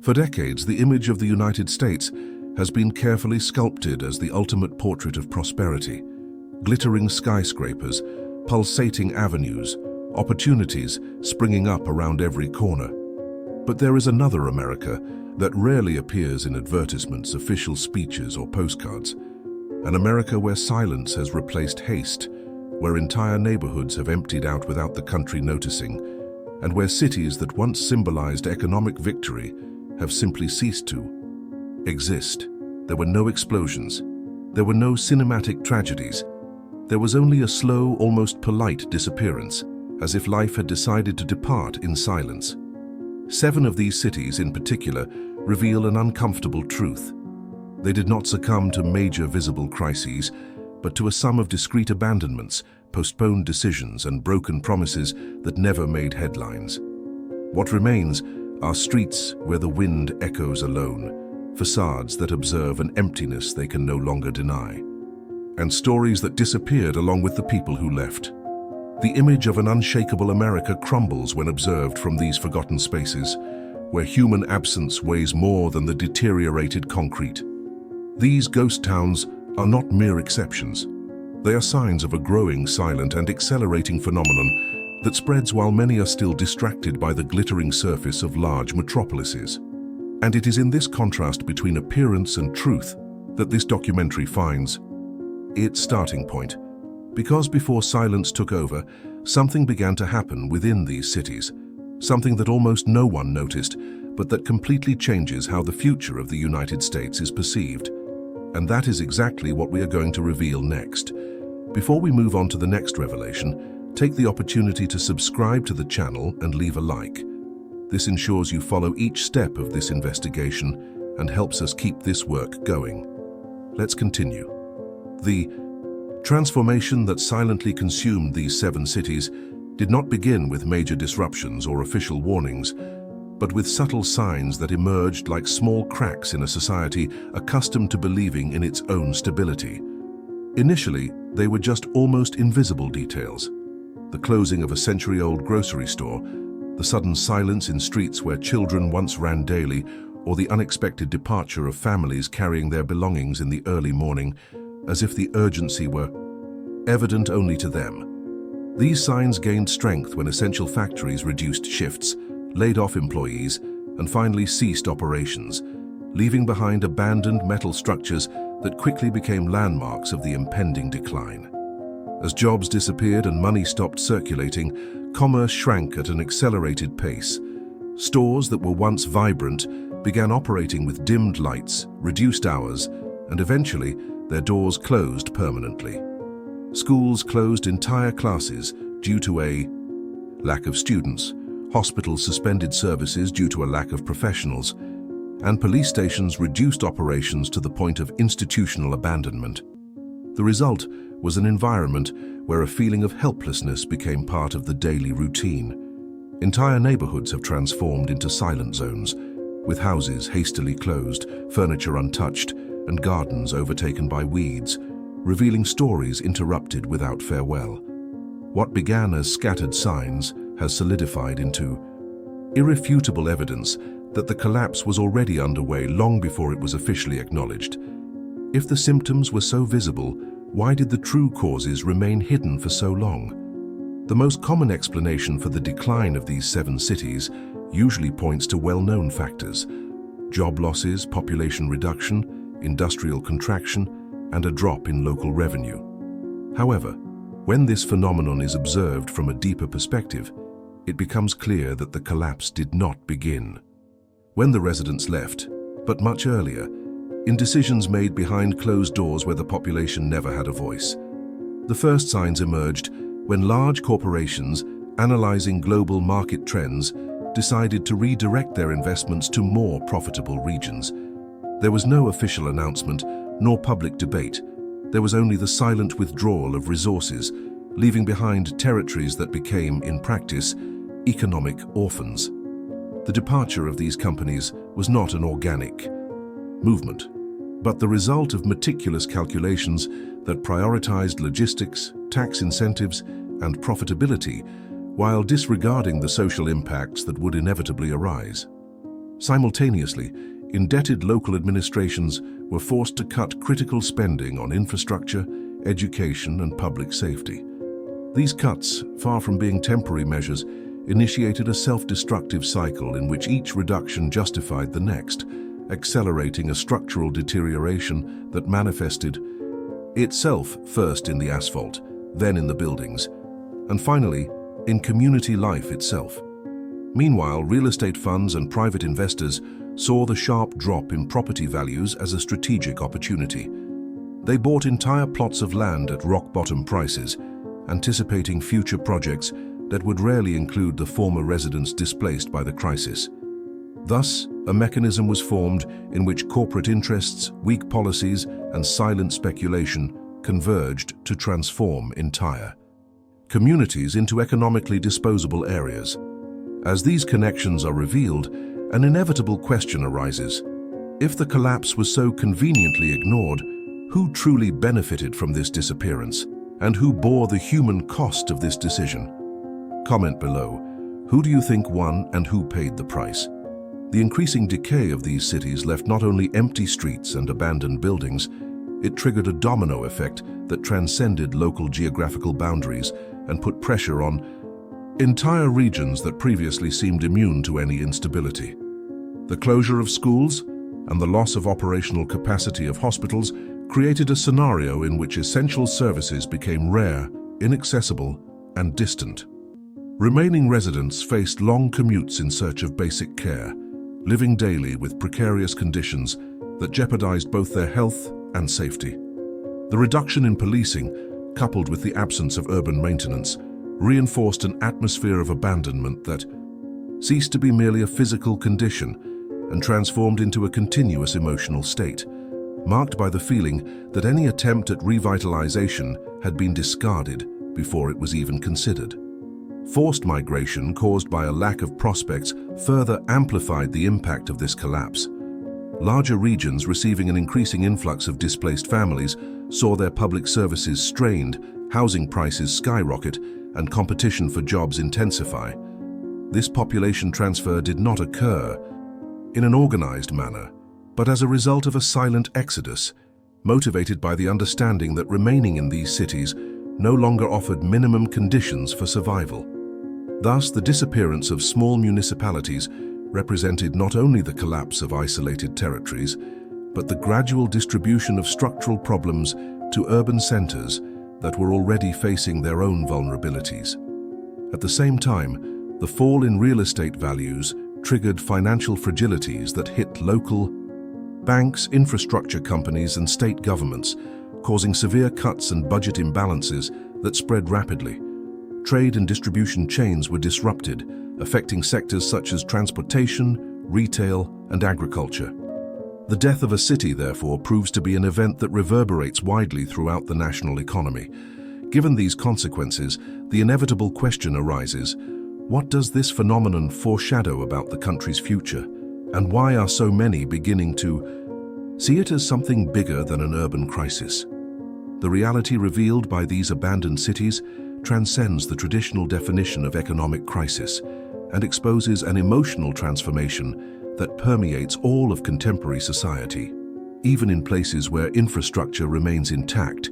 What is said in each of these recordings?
For decades, the image of the United States has been carefully sculpted as the ultimate portrait of prosperity. Glittering skyscrapers, pulsating avenues, opportunities springing up around every corner. But there is another America that rarely appears in advertisements, official speeches, or postcards. An America where silence has replaced haste, where entire neighborhoods have emptied out without the country noticing, and where cities that once symbolized economic victory have simply ceased to exist. There were no explosions. There were no cinematic tragedies. There was only a slow, almost polite disappearance, as if life had decided to depart in silence. 7 of these cities in particular reveal an uncomfortable truth. They did not succumb to major visible crises, but to a sum of discrete abandonments, postponed decisions, and broken promises that never made headlines. What remains are streets where the wind echoes alone, facades that observe an emptiness they can no longer deny, and stories that disappeared along with the people who left. The image of an unshakable America crumbles when observed from these forgotten spaces, where human absence weighs more than the deteriorated concrete. These ghost towns are not mere exceptions. They are signs of a growing, silent, and accelerating phenomenon that spreads while many are still distracted by the glittering surface of large metropolises. And it is in this contrast between appearance and truth that this documentary finds its starting point. Because before silence took over, something began to happen within these cities, something that almost no one noticed, but that completely changes how the future of the United States is perceived. And that is exactly what we are going to reveal next. Before we move on to the next revelation, take the opportunity to subscribe to the channel and leave a like. This ensures you follow each step of this investigation and helps us keep this work going. Let's continue. The transformation that silently consumed these 7 cities did not begin with major disruptions or official warnings, but with subtle signs that emerged like small cracks in a society accustomed to believing in its own stability. Initially, they were just almost invisible details. The closing of a century-old grocery store, the sudden silence in streets where children once ran daily, or the unexpected departure of families carrying their belongings in the early morning, as if the urgency were evident only to them. These signs gained strength when essential factories reduced shifts, laid off employees, and finally ceased operations, leaving behind abandoned metal structures that quickly became landmarks of the impending decline. As jobs disappeared and money stopped circulating, commerce shrank at an accelerated pace. Stores that were once vibrant began operating with dimmed lights, reduced hours, and eventually their doors closed permanently. Schools closed entire classes due to a lack of students, hospitals suspended services due to a lack of professionals, and police stations reduced operations to the point of institutional abandonment. The result was an environment where a feeling of helplessness became part of the daily routine. Entire neighborhoods have transformed into silent zones, with houses hastily closed, furniture untouched, and gardens overtaken by weeds, revealing stories interrupted without farewell. What began as scattered signs has solidified into irrefutable evidence that the collapse was already underway long before it was officially acknowledged. If the symptoms were so visible, why did the true causes remain hidden for so long? The most common explanation for the decline of these 7 cities usually points to well-known factors: job losses, population reduction, industrial contraction, and a drop in local revenue. However, when this phenomenon is observed from a deeper perspective, it becomes clear that the collapse did not begin when the residents left, but much earlier, in decisions made behind closed doors where the population never had a voice. The first signs emerged when large corporations, analyzing global market trends, decided to redirect their investments to more profitable regions. There was no official announcement, nor public debate. There was only the silent withdrawal of resources, leaving behind territories that became, in practice, economic orphans. The departure of these companies was not an organic movement, but the result of meticulous calculations that prioritized logistics, tax incentives, and profitability, while disregarding the social impacts that would inevitably arise. Simultaneously, indebted local administrations were forced to cut critical spending on infrastructure, education, and public safety. These cuts, far from being temporary measures, initiated a self-destructive cycle in which each reduction justified the next, accelerating a structural deterioration that manifested itself first in the asphalt, then in the buildings, and finally, in community life itself. Meanwhile, real estate funds and private investors saw the sharp drop in property values as a strategic opportunity. They bought entire plots of land at rock-bottom prices, anticipating future projects that would rarely include the former residents displaced by the crisis. Thus, a mechanism was formed in which corporate interests, weak policies, and silent speculation converged to transform entire communities into economically disposable areas. As these connections are revealed, an inevitable question arises. If the collapse was so conveniently ignored, who truly benefited from this disappearance, and who bore the human cost of this decision? Comment below. Who do you think won and who paid the price? The increasing decay of these cities left not only empty streets and abandoned buildings, it triggered a domino effect that transcended local geographical boundaries and put pressure on entire regions that previously seemed immune to any instability. The closure of schools and the loss of operational capacity of hospitals created a scenario in which essential services became rare, inaccessible, and distant. Remaining residents faced long commutes in search of basic care, living daily with precarious conditions that jeopardized both their health and safety. The reduction in policing, coupled with the absence of urban maintenance, reinforced an atmosphere of abandonment that ceased to be merely a physical condition and transformed into a continuous emotional state, marked by the feeling that any attempt at revitalization had been discarded before it was even considered. Forced migration caused by a lack of prospects further amplified the impact of this collapse. Larger regions receiving an increasing influx of displaced families saw their public services strained, housing prices skyrocket, and competition for jobs intensify. This population transfer did not occur in an organized manner, but as a result of a silent exodus, motivated by the understanding that remaining in these cities no longer offered minimum conditions for survival. Thus, the disappearance of small municipalities represented not only the collapse of isolated territories, but the gradual distribution of structural problems to urban centers that were already facing their own vulnerabilities. At the same time, the fall in real estate values triggered financial fragilities that hit local banks, infrastructure companies, and state governments, causing severe cuts and budget imbalances that spread rapidly. Trade and distribution chains were disrupted, affecting sectors such as transportation, retail, and agriculture. The death of a city, therefore, proves to be an event that reverberates widely throughout the national economy. Given these consequences, the inevitable question arises: what does this phenomenon foreshadow about the country's future? And why are so many beginning to see it as something bigger than an urban crisis? The reality revealed by these abandoned cities transcends the traditional definition of economic crisis and exposes an emotional transformation that permeates all of contemporary society, even in places where infrastructure remains intact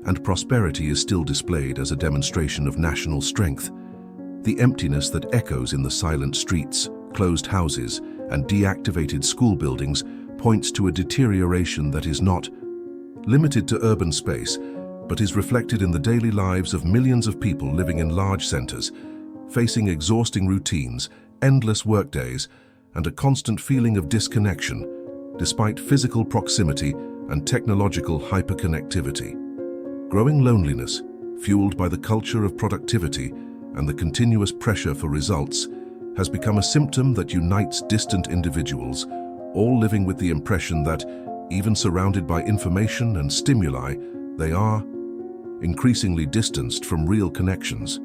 and prosperity is still displayed as a demonstration of national strength. The emptiness that echoes in the silent streets, closed houses, and deactivated school buildings points to a deterioration that is not limited to urban space, but is reflected in the daily lives of millions of people living in large centers, facing exhausting routines, endless workdays, and a constant feeling of disconnection, despite physical proximity and technological hyperconnectivity. Growing loneliness, fueled by the culture of productivity and the continuous pressure for results, has become a symptom that unites distant individuals, all living with the impression that, even surrounded by information and stimuli, they are increasingly distanced from real connections.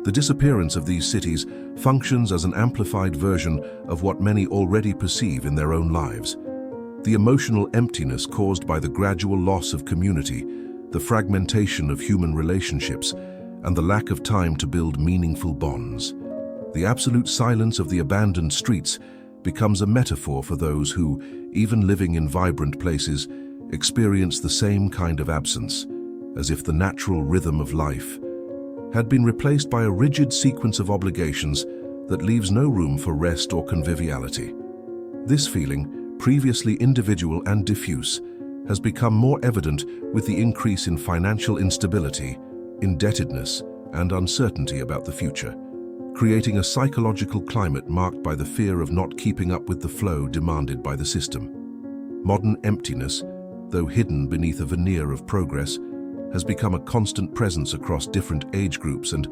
The disappearance of these cities functions as an amplified version of what many already perceive in their own lives. The emotional emptiness caused by the gradual loss of community, the fragmentation of human relationships, and the lack of time to build meaningful bonds. The absolute silence of the abandoned streets becomes a metaphor for those who, even living in vibrant places, experience the same kind of absence, as if the natural rhythm of life had been replaced by a rigid sequence of obligations that leaves no room for rest or conviviality. This feeling, previously individual and diffuse, has become more evident with the increase in financial instability, indebtedness, and uncertainty about the future, creating a psychological climate marked by the fear of not keeping up with the flow demanded by the system. Modern emptiness, though hidden beneath a veneer of progress, has become a constant presence across different age groups and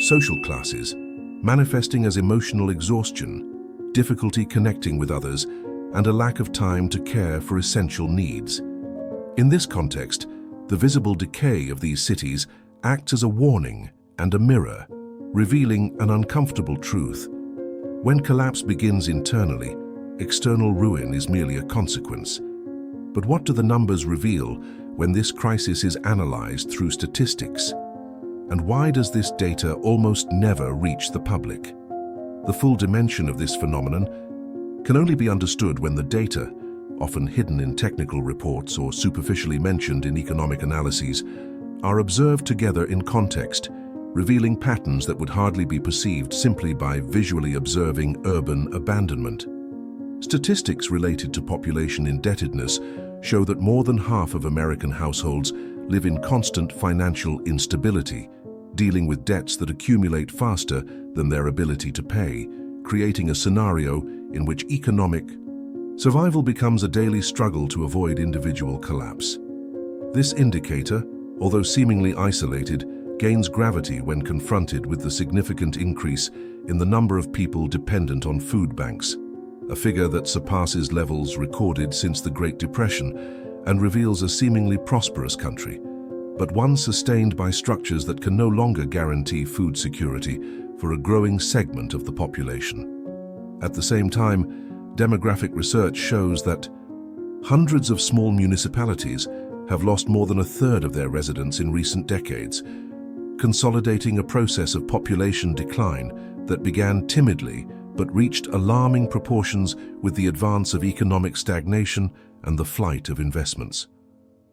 social classes, manifesting as emotional exhaustion, difficulty connecting with others, and a lack of time to care for essential needs. In this context, the visible decay of these cities acts as a warning and a mirror, revealing an uncomfortable truth. When collapse begins internally, external ruin is merely a consequence. But what do the numbers reveal when this crisis is analyzed through statistics? And why does this data almost never reach the public? The full dimension of this phenomenon can only be understood when the data, often hidden in technical reports or superficially mentioned in economic analyses, are observed together in context, revealing patterns that would hardly be perceived simply by visually observing urban abandonment. Statistics related to population indebtedness show that more than half of American households live in constant financial instability, dealing with debts that accumulate faster than their ability to pay, creating a scenario in which economic survival becomes a daily struggle to avoid individual collapse. This indicator, although seemingly isolated, gains gravity when confronted with the significant increase in the number of people dependent on food banks, a figure that surpasses levels recorded since the Great Depression and reveals a seemingly prosperous country, but one sustained by structures that can no longer guarantee food security for a growing segment of the population. At the same time, demographic research shows that hundreds of small municipalities have lost more than a third of their residents in recent decades, consolidating a process of population decline that began timidly but reached alarming proportions with the advance of economic stagnation and the flight of investments.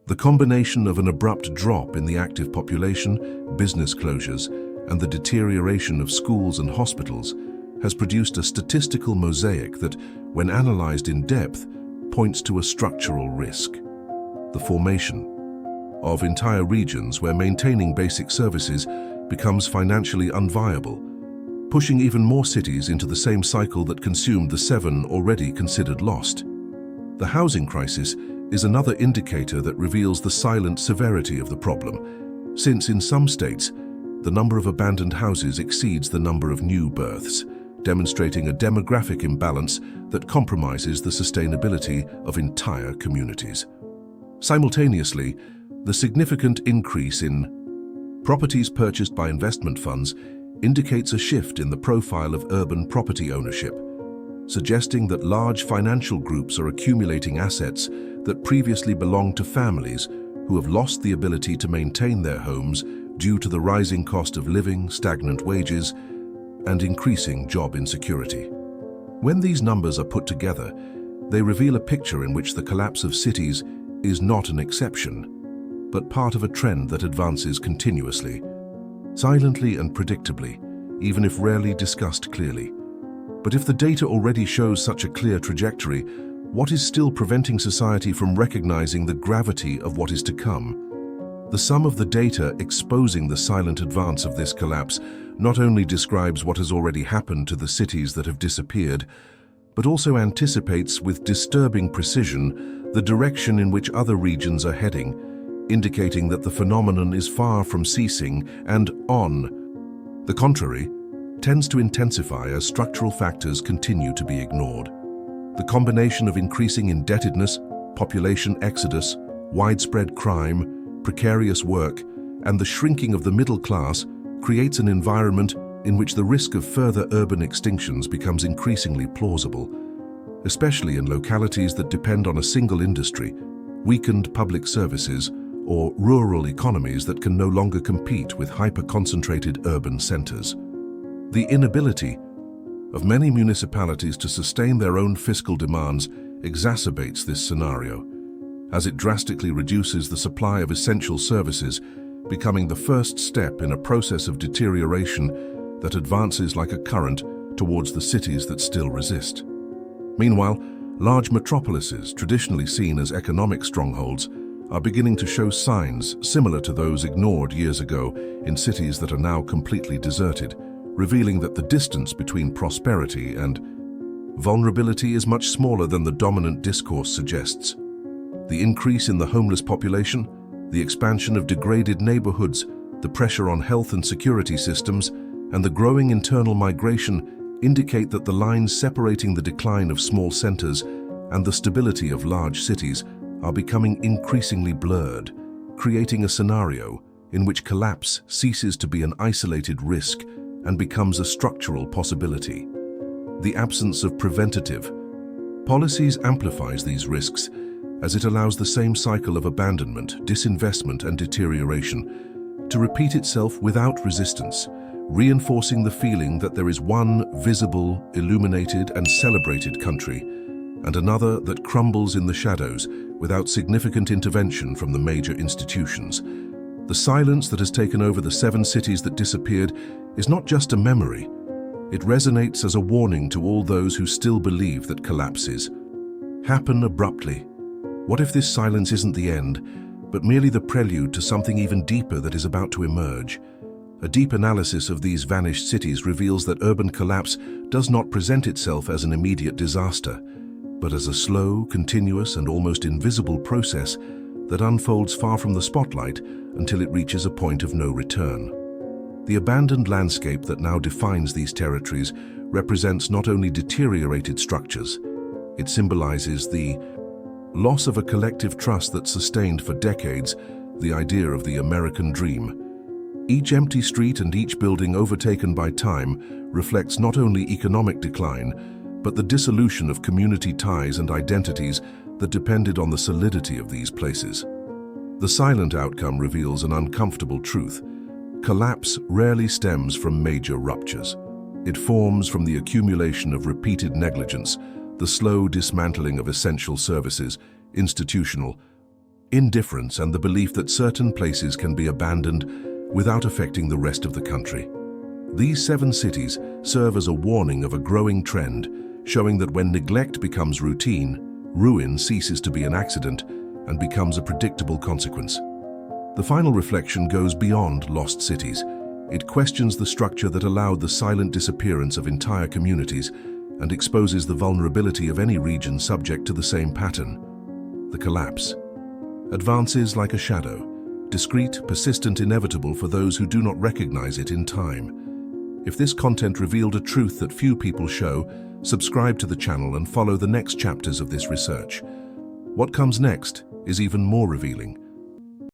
The combination of an abrupt drop in the active population, business closures, and the deterioration of schools and hospitals has produced a statistical mosaic that, when analyzed in depth, points to a structural risk: the formation of entire regions where maintaining basic services becomes financially unviable, pushing even more cities into the same cycle that consumed the 7 already considered lost. The housing crisis is another indicator that reveals the silent severity of the problem, since in some states, the number of abandoned houses exceeds the number of new births, demonstrating a demographic imbalance that compromises the sustainability of entire communities. Simultaneously, the significant increase in properties purchased by investment funds indicates a shift in the profile of urban property ownership, suggesting that large financial groups are accumulating assets that previously belonged to families who have lost the ability to maintain their homes due to the rising cost of living, stagnant wages, and increasing job insecurity. When these numbers are put together, they reveal a picture in which the collapse of cities is not an exception, but part of a trend that advances continuously, silently and predictably, even if rarely discussed clearly. But if the data already shows such a clear trajectory, what is still preventing society from recognizing the gravity of what is to come? The sum of the data exposing the silent advance of this collapse not only describes what has already happened to the cities that have disappeared, but also anticipates with disturbing precision the direction in which other regions are heading, indicating that the phenomenon is far from ceasing and, on the contrary, tends to intensify as structural factors continue to be ignored. The combination of increasing indebtedness, population exodus, widespread crime, precarious work, and the shrinking of the middle class creates an environment in which the risk of further urban extinctions becomes increasingly plausible, especially in localities that depend on a single industry, weakened public services, or rural economies that can no longer compete with hyper-concentrated urban centers. The inability of many municipalities to sustain their own fiscal demands exacerbates this scenario, as it drastically reduces the supply of essential services, becoming the first step in a process of deterioration that advances like a current towards the cities that still resist. Meanwhile, large metropolises, traditionally seen as economic strongholds, are beginning to show signs similar to those ignored years ago in cities that are now completely deserted, revealing that the distance between prosperity and vulnerability is much smaller than the dominant discourse suggests. The increase in the homeless population, the expansion of degraded neighborhoods, the pressure on health and security systems, and the growing internal migration indicate that the lines separating the decline of small centers and the stability of large cities are becoming increasingly blurred, creating a scenario in which collapse ceases to be an isolated risk and becomes a structural possibility. The absence of preventative policies amplifies these risks, as it allows the same cycle of abandonment, disinvestment, and deterioration to repeat itself without resistance, reinforcing the feeling that there is one visible, illuminated, and celebrated country, and another that crumbles in the shadows without significant intervention from the major institutions. The silence that has taken over the 7 cities that disappeared is not just a memory. It resonates as a warning to all those who still believe that collapses happen abruptly. What if this silence isn't the end, but merely the prelude to something even deeper that is about to emerge? A deep analysis of these vanished cities reveals that urban collapse does not present itself as an immediate disaster, but as a slow, continuous, and almost invisible process that unfolds far from the spotlight until it reaches a point of no return. The abandoned landscape that now defines these territories represents not only deteriorated structures, it symbolizes the loss of a collective trust that sustained for decades the idea of the American dream. Each empty street and each building overtaken by time reflects not only economic decline, but the dissolution of community ties and identities that depended on the solidity of these places. The silent outcome reveals an uncomfortable truth. Collapse rarely stems from major ruptures. It forms from the accumulation of repeated negligence, the slow dismantling of essential services, institutional indifference, and the belief that certain places can be abandoned without affecting the rest of the country. These 7 cities serve as a warning of a growing trend, showing that when neglect becomes routine, ruin ceases to be an accident and becomes a predictable consequence. The final reflection goes beyond lost cities. It questions the structure that allowed the silent disappearance of entire communities and exposes the vulnerability of any region subject to the same pattern. The collapse advances like a shadow, discreet, persistent, inevitable for those who do not recognize it in time. If this content revealed a truth that few people show, subscribe to the channel and follow the next chapters of this research. What comes next is even more revealing.